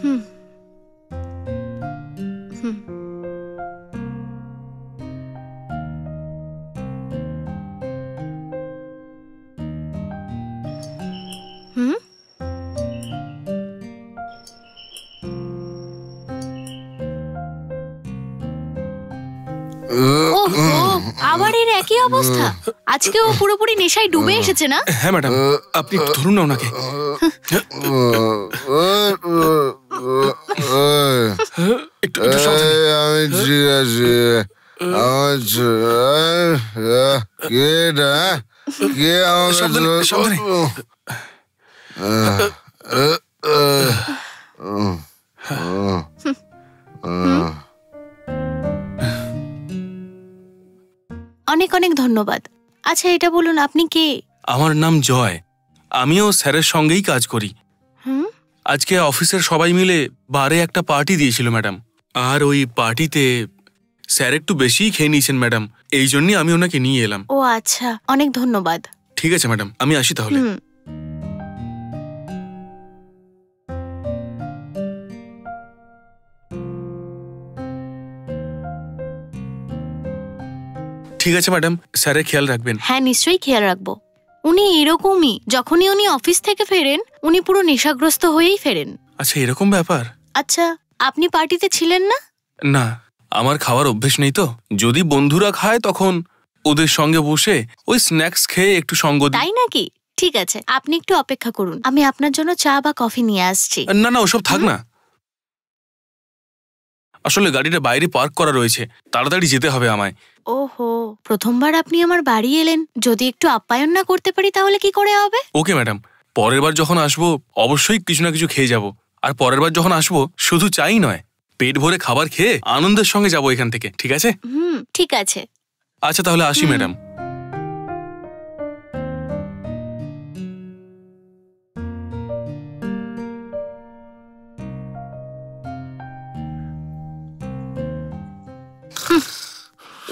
হুম হুম হুম ওহো, আবার এর একই অবস্থা। আজকে ও পুরোপুরি নেশায় ডুবে এসেছে না? হ্যাঁ ম্যাডাম, আপনি একটু ধরুন না ওনাকে। একটু একটু সাবধানে। আমি ঠিক আছি। কে সাবধানে সাবধানে। অনেক অনেক ধন্যবাদ। আচ্ছা এটা বলুন আপনি কে? আমার নাম জয়, আমিও স্যারের সঙ্গেই কাজ করি। হুম আজকে অফিসের সবাই মিলে বারে একটা পার্টি দিয়েছিল ম্যাডাম, আর ওই পার্টিতে স্যার একটু বেশিই খেয়ে নিয়েছেন ম্যাডাম, এই জন্যই আমি ওনাকে নিয়ে এলাম। ও আচ্ছা, অনেক ধন্যবাদ। ঠিক আছে ম্যাডাম, আমি আসি তাহলে। হুম ঠিক আছে ম্যাডাম, স্যারের খেয়াল রাখবেন। হ্যাঁ নিশ্চয়ই খেয়াল রাখবো। উনি এরকমই, যখনই উনি অফিস থেকে ফেরেন উনি পুরো নেশাগ্রস্ত হয়েই ফেরেন। আচ্ছা এরকম ব্যাপার? আচ্ছা আপনি পার্টিতে ছিলেন না? না, আমার খাওয়ার অভ্যেস নেই তো। যদি বন্ধুরা খায় তখন ওদের সঙ্গে বসে ওই স্ন্যাক্স খেয়ে একটু সঙ্গ দিই। তাই নাকি? ঠিক আছে, আপনি একটু অপেক্ষা করুন, আমি আপনার জন্য চা বা কফি নিয়ে আসছি। না না, ওসব থাক না। আসলে গাড়িটা বাইরে পার্ক করা রয়েছে, তাড়াতাড়ি যেতে হবে আমায়। ওহো, প্রথমবার আপনি আমার বাড়ি এলেন, যদি একটু আপ্যায়ন না করতে পারি তাহলে কি করে হবে? ওকে ম্যাডাম, পরের বার যখন আসবো অবশ্যই কিছু না কিছু খেয়ে যাব। আর পরের বার যখন আসবো শুধু চাই নয়, পেট ভরে খাবার খেয়ে আনন্দের সঙ্গে যাবো এখান থেকে, ঠিক আছে? ঠিক আছে। আচ্ছা তাহলে আসি ম্যাডাম।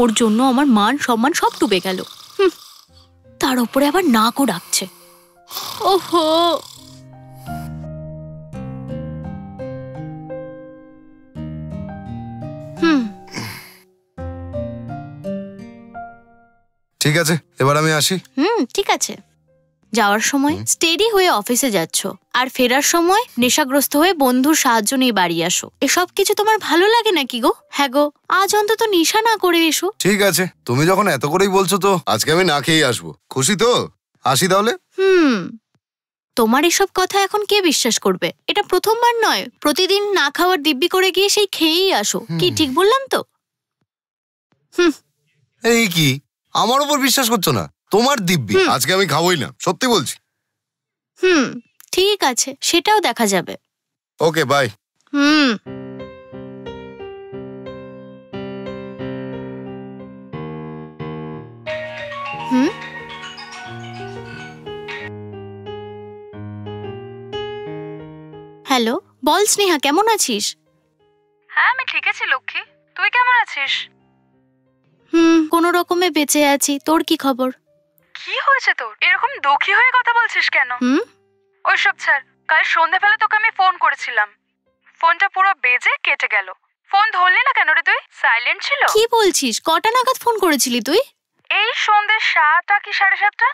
ওর জন্য আমার মান সম্মান সব ডুবে গেল। তার উপরে আবার নাকও ডাকছে। ওহো, ঠিক আছে, এবার আমি আসি। ঠিক আছে। যাওয়ার সময় স্টেডি হয়ে অফিসে যাচ্ছ, আর ফেরার সময় নেশাগ্রস্ত হয়ে বন্ধুর সাহায্য নিয়ে বাড়ি আসো। এসব কিছু তোমার ভালো লাগে নাকি গো? হ্যাঁ গো, আজ অন্তত নেশা না করে এসো। ঠিক আছে, তুমি যখন এত করেই বলছো তো আজকে আমি না খেয়েই আসবো। খুশি তো? আসি তাহলে। তোমার এসব কথা এখন কে বিশ্বাস করবে? এটা প্রথমবার নয়, প্রতিদিন না খাওয়ার দিব্যি করে গিয়ে সেই খেয়েই আসো। কি ঠিক বললাম তো? এই কি, আমার উপর বিশ্বাস করছো না? তোমার দিব্যি, আজকে আমি খাবোই না, সত্যি বলছি। ঠিক আছে, সেটাও দেখা যাবে। ওকে, বাই। হ্যালো, বল স্নেহা, কেমন আছিস? হ্যাঁ আমি ঠিক আছি লক্ষ্মী, তুই কেমন আছিস? কোনো রকমে বেঁচে আছি। তোর কি খবর? কি হয়েছে তোর? এরকম দুঃখী হয়ে কথা বলছিস কেন? ওইসব ছাড়, কাল সন্ধ্যাবেলা তোকে আমি ফোন করেছিলাম, ফোনটা পুরো বেজে কেটে গেল। ফোন ধরলি না কেন রে তুই? সাইলেন্ট ছিল। কি বলছিস? কটা নাগাদ ফোন করেছিলি তুই? এই সন্ধ্যে 7টা কি 7:30।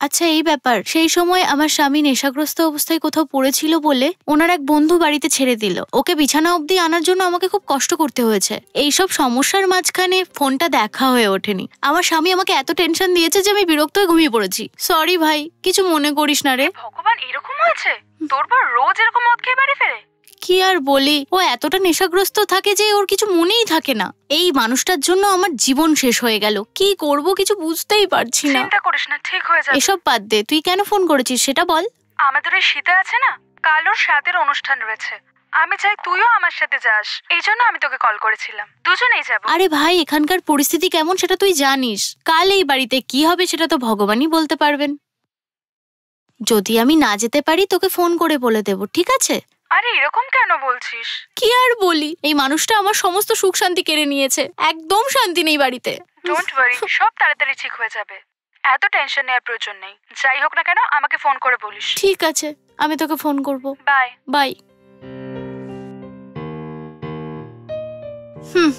আচ্ছা এই ব্যাপার, সেই সময় আমার স্বামী নেশাগ্রস্ত অবস্থায় কোথাও পড়েছিল বলে ওনার এক বন্ধু বাড়িতে ছেড়ে দিল। ওকে বিছানা অবধি আনার জন্য আমাকে খুব কষ্ট করতে হয়েছে। এইসব সমস্যার মাঝখানে ফোনটা দেখা হয়ে ওঠেনি। আমার স্বামী আমাকে এত টেনশন দিয়েছে যে আমি বিরক্ত হয়ে ঘুমিয়ে পড়েছি। সরি ভাই, কিছু মনে করিস না রে। ভগবান, এরকম হয়েছে? তোর পর রোজ এরকম মদ খেয়ে বাড়ি ফেরে? কি আর বলি, ও এতটা নেশাগ্রস্ত থাকে যে ওর কিছু মনেই থাকে না। এই মানুষটার জন্য আমার জীবন শেষ হয়ে গেল। কি করব কিছু বুঝতেই পারছি না। চিন্তা করিস না, ঠিক হয়ে যাবে। এসব বাদ দে, তুই কেন ফোন করেছিস সেটা বল। আমাদের ওই শীতে আছে না, কাল ওর 7-এর অনুষ্ঠান রয়েছে। আমি চাই তুইও আমার সাথে যাস, এই জন্য আমি তোকে কল করেছিলাম। দুজনেই যাব। আরে ভাই, এখানকার পরিস্থিতি কেমন সেটা তুই জানিস। কাল এই বাড়িতে কি হবে সেটা তো ভগবানই বলতে পারবেন। যদি আমি না যেতে পারি তোকে ফোন করে বলে দেব, ঠিক আছে? আরে এরকম কেন বলছিস? কি আর বলি, এই মানুষটা আমার সমস্ত সুখ শান্তি কেড়ে নিয়েছে। একদম শান্তি নেই বাড়িতে। ডোন্ট ওয়ারি, সব তাড়াতাড়ি ঠিক হয়ে যাবে। এত টেনশন নেওয়ার প্রয়োজন নেই। যাই হোক না কেন আমাকে ফোন করে বলিস। ঠিক আছে, আমি তোকে ফোন করব। Bye bye. হুম।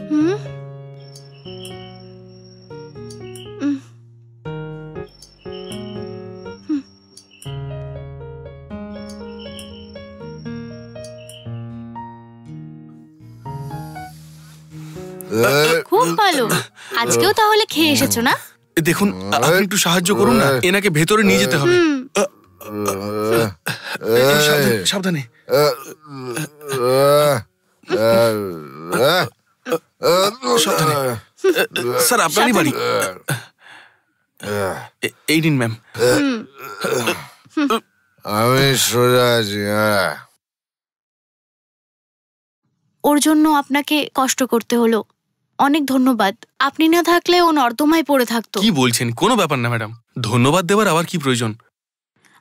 হুম। খুব ভালো, আজকেও তাহলে খেয়ে এসেছো না? দেখুন, আপনি একটু সাহায্য করুন না, এনাকে ভেতরে নিয়ে যেতে হবে। সাবধানে। সাবধানে। স্যার, আপনারই বাড়ি। এই নিন ম্যাম। আমি সোজা আছি। ওর জন্য আপনাকে কষ্ট করতে হলো, অনেক ধন্যবাদ। আপনি না থাকলে ও নর্দমায় পড়ে থাকতো। কি বলছেন? কোনো ব্যাপার না ম্যাডাম, ধন্যবাদ দেওয়ার আবার কি প্রয়োজন?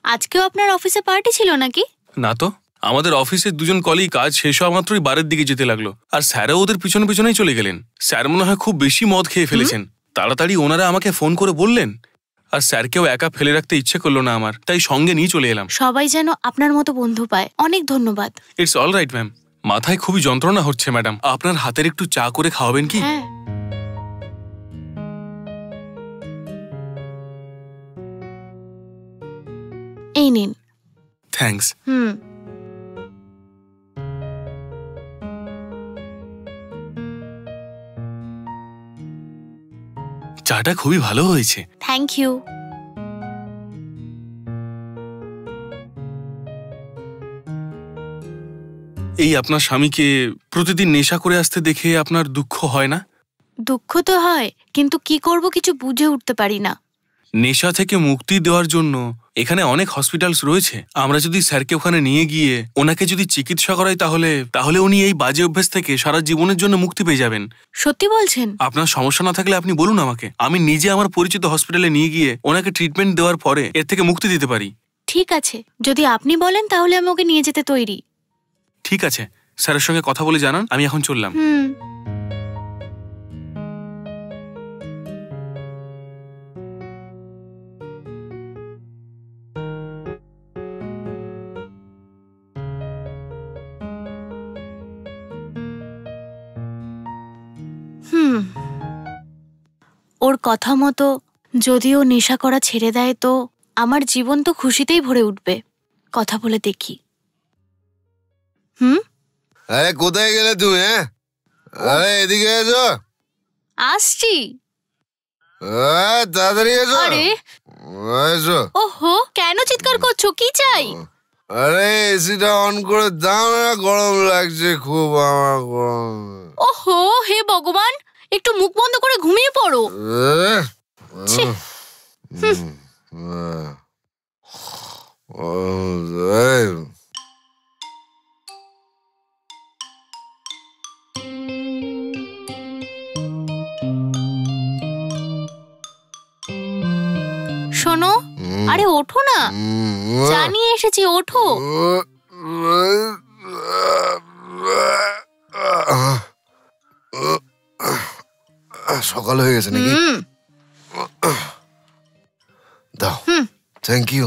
আজকেও আপনার অফিসে পার্টি ছিল নাকি? না তো, আমাদের অফিসের দুজন কলিগ কাজ শেষ হওয়া মাত্রই বারের দিকে যেতে লাগলো, আর স্যারও ওদের পিছনে পিছনেই চলে গেলেন। স্যার মনে হয় খুব বেশি মদ খেয়ে ফেলেছেন। তাড়াতাড়ি ওনারা আমাকে ফোন করে বললেন, আর স্যারকেও একা ফেলে রাখতে ইচ্ছে করলো না আমার, তাই সঙ্গে নিয়ে চলে এলাম। সবাই যেন আপনার মতো বন্ধু পায়। অনেক ধন্যবাদ। It's all right ma'am. মাথায় খুবই যন্ত্রণা হচ্ছে ম্যাডাম, আপনার হাতের একটু চা করে খাওয়াবেন কি? হ্যাঁ। এই নিন। থ্যাঙ্কস। চাটা খুবই ভালো হয়েছে। Thank you. এই আপনার স্বামীকে প্রতিদিন নেশা করে আসতে দেখে আপনার দুঃখ হয় না? দুঃখ তো হয়, কিন্তু কি করব কিছু বুঝে উঠতে পারি না। নেশা থেকে মুক্তি দেওয়ার জন্য এখানে অনেক হসপিটালস রয়েছে। আমরা যদি স্যারকে ওখানে নিয়ে গিয়ে ওনাকে যদি চিকিৎসা করাই, তাহলে উনি এই বাজে অভ্যাস থেকে সারা জীবনের জন্য মুক্তি পেয়ে যাবেন। সত্যি বলছেন? আপনার সমস্যা না থাকলে আপনি বলুন আমাকে, আমি নিজে আমার পরিচিত হসপিটালে নিয়ে গিয়ে ওনাকে ট্রিটমেন্ট দেওয়ার পরে এর থেকে মুক্তি দিতে পারি। ঠিক আছে, যদি আপনি বলেন তাহলে আমি ওকে নিয়ে যেতে তৈরি। ঠিক আছে, স্যারের সঙ্গে কথা বলে জানান। আমি এখন চললাম। ওর কথা মতো যদি ও নেশা করা ছেড়ে দেয় তো আমার জীবন তো খুশিতেই ভরে উঠবে। কথা বলে দেখি। আরে কোথায় গেলে তুমি? আরে এদিকে এসো। আসছি। তাড়াতাড়ি এসো। আরে এসো। ওহো, কেন চিৎকার করছো? কি চাই? আরে এসিটা অন করে দাও না, গরম লাগছে খুব আমার। গরম। ওহো, হে ভগবান, একটু মুখ বন্ধ করে ঘুমিয়ে পড়ো। শোনো, আরে ওঠো না, চা নিয়ে এসেছি, ওঠো। সকাল হয়ে গেছে নাকি? দাও। Thank you.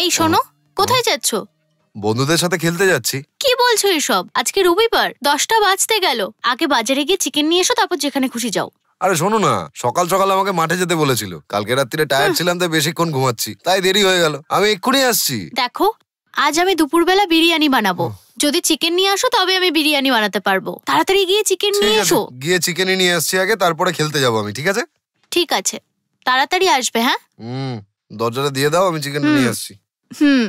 এই শোনো, কোথায় যাচ্ছ? বন্ধুদের সাথে খেলতে যাচ্ছি। কি বলছো এসব? আজকে রবিবার, 10টা বাজতে গেল। আগে বাজারে গিয়ে চিকেন নিয়ে এসো, তারপর যেখানে খুশি যাও। আরে শোনো না, সকাল সকাল আমাকে মাঠে যেতে বলেছিল। কালকে রাত্রিরে টায়ার্ড ছিলাম, তাই বেশিক্ষণ ঘুমাচ্ছি, তাই দেরি হয়ে গেল। আমি এক্ষুনি আসছি। দেখো, আজ আমি দুপুরবেলা বিরিয়ানি বানাবো। যদি চিকেন নিয়ে আসো তবে আমি বিরিয়ানি বানাতে পারবো। তাড়াতাড়ি গিয়ে চিকেন নিয়ে এসো। গিয়ে চিকেনই নিয়ে আসছি আগে, তারপরে খেলতে যাবো আমি, ঠিক আছে? ঠিক আছে, তাড়াতাড়ি আসবে। হ্যাঁ, দরজাটা দিয়ে দাও, আমি চিকেন নিয়ে আসছি। হুম।